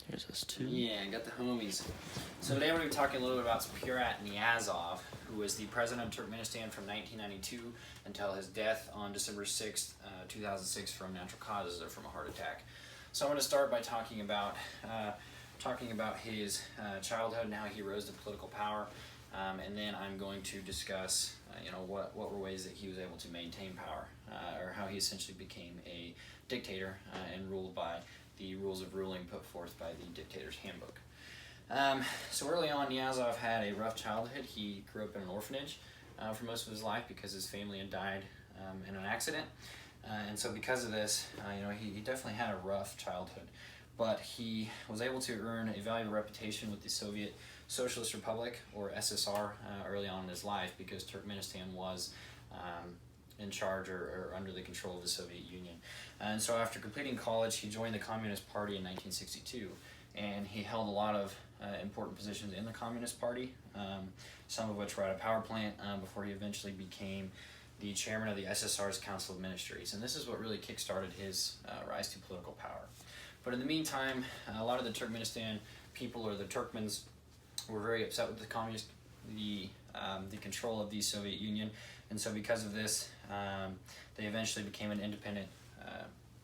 Here's us too. Yeah, got the homies. So today we're going to be talking a little bit about Saparmurat Niyazov, who was the president of Turkmenistan from 1992 until his death on December 6th, 2006 from natural causes or from a heart attack. So I'm going to start by talking about his childhood and how he rose to political power, and then I'm going to discuss what were ways that he was able to maintain power, or how he essentially became a dictator and ruled by the rules of ruling put forth by the Dictator's Handbook. So early on, Niyazov had a rough childhood. He grew up in an orphanage for most of his life because his family had died in an accident. And so because of this, he definitely had a rough childhood. But he was able to earn a valuable reputation with the Soviet Socialist Republic, or SSR, early on in his life because Turkmenistan was in charge or under the control of the Soviet Union. And so after completing college, he joined the Communist Party in 1962, and he held a lot of important positions in the Communist Party, some of which were at a power plant, before he eventually became the chairman of the SSR's Council of Ministries. And this is what really kick-started his rise to political power. But in the meantime, a lot of the Turkmenistan people, or the Turkmens, were very upset with the control of the Soviet Union, and so because of this, they eventually became an independent.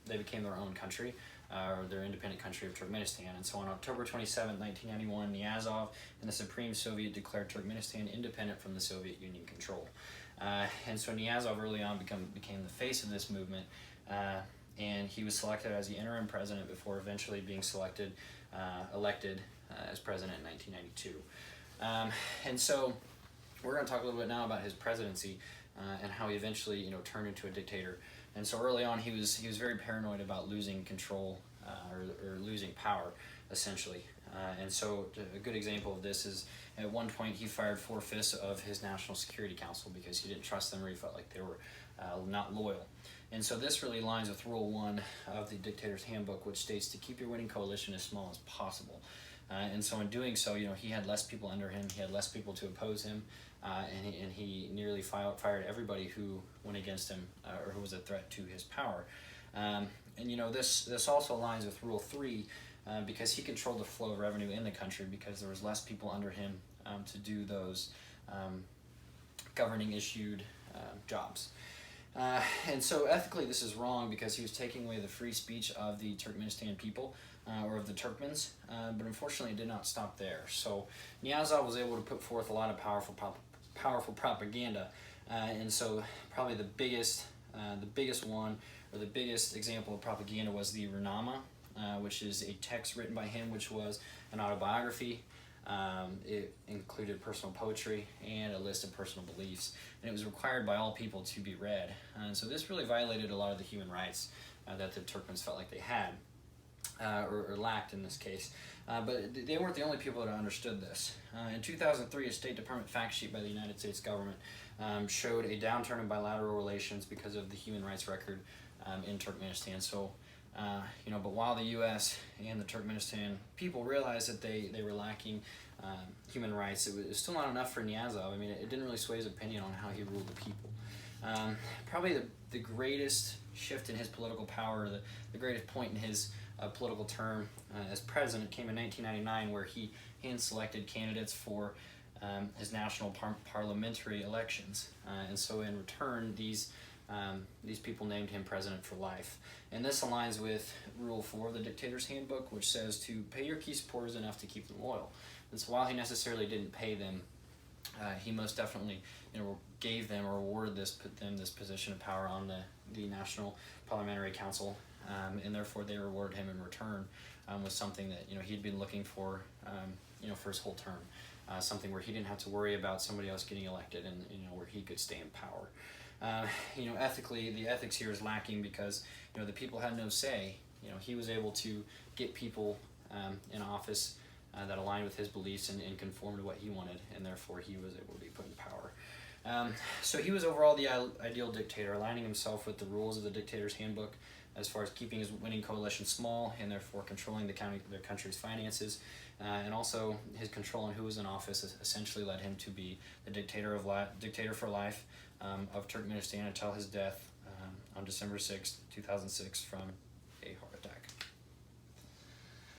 They became their own country, or their independent country of Turkmenistan. And so on October 27, 1991, Niyazov and the Supreme Soviet declared Turkmenistan independent from the Soviet Union control. And so Niyazov early on became the face of this movement, and he was selected as the interim president before eventually being elected as president in 1992. And so we're going to talk a little bit now about his presidency and how he eventually turned into a dictator. And so early on, he was very paranoid about losing control or losing power, essentially. And so a good example of this is at one point he fired 4/5 of his National Security Council because he didn't trust them, or he felt like they were not loyal. And so this really aligns with Rule 1 of the Dictator's Handbook, which states to keep your winning coalition as small as possible. And so in doing so, he had less people under him, he had less people to oppose him, and he nearly fired everybody who went against him or who was a threat to his power. And this also aligns with Rule 3 because he controlled the flow of revenue in the country because there was less people under him to do those governing issued jobs. And so ethically this is wrong because he was taking away the free speech of the Turkmenistan people, or of the Turkmens, but unfortunately it did not stop there. So Niyazov was able to put forth a lot of powerful propaganda, and so probably the biggest one, or the biggest example of propaganda, was the Runama, which is a text written by him, which was an autobiography. It included personal poetry and a list of personal beliefs, and it was required by all people to be read. And so this really violated a lot of the human rights that the Turkmens felt like they had, or lacked in this case. But they weren't the only people that understood this. In 2003, a State Department fact sheet by the United States government showed a downturn in bilateral relations because of the human rights record in Turkmenistan. So but while the U.S. and the Turkmenistan people realized that they were lacking human rights, it was still not enough for Niyazov. I mean, it didn't really sway his opinion on how he ruled the people. Probably the greatest shift in his political power, the greatest point in his political term as president came in 1999, where he hand-selected candidates for his national parliamentary elections. And so in return, these people named him president for life. And this aligns with Rule 4 of the Dictator's Handbook, which says to pay your key supporters enough to keep them loyal. And so while he necessarily didn't pay them, he most definitely gave them or awarded them this position of power on the National Parliamentary Council, and therefore they rewarded him in return with something that he'd been looking for for his whole term, something where he didn't have to worry about somebody else getting elected, and where he could stay in power. Ethically, the ethics here is lacking because the people had no say. He was able to get people in office that aligned with his beliefs and conformed to what he wanted, and therefore he was able to be put in power. So he was overall the ideal dictator, aligning himself with the rules of the Dictator's Handbook as far as keeping his winning coalition small and therefore controlling the country's finances, and also his control on who was in office essentially led him to be the dictator for life of Turkmenistan until his death on December 6, 2006 from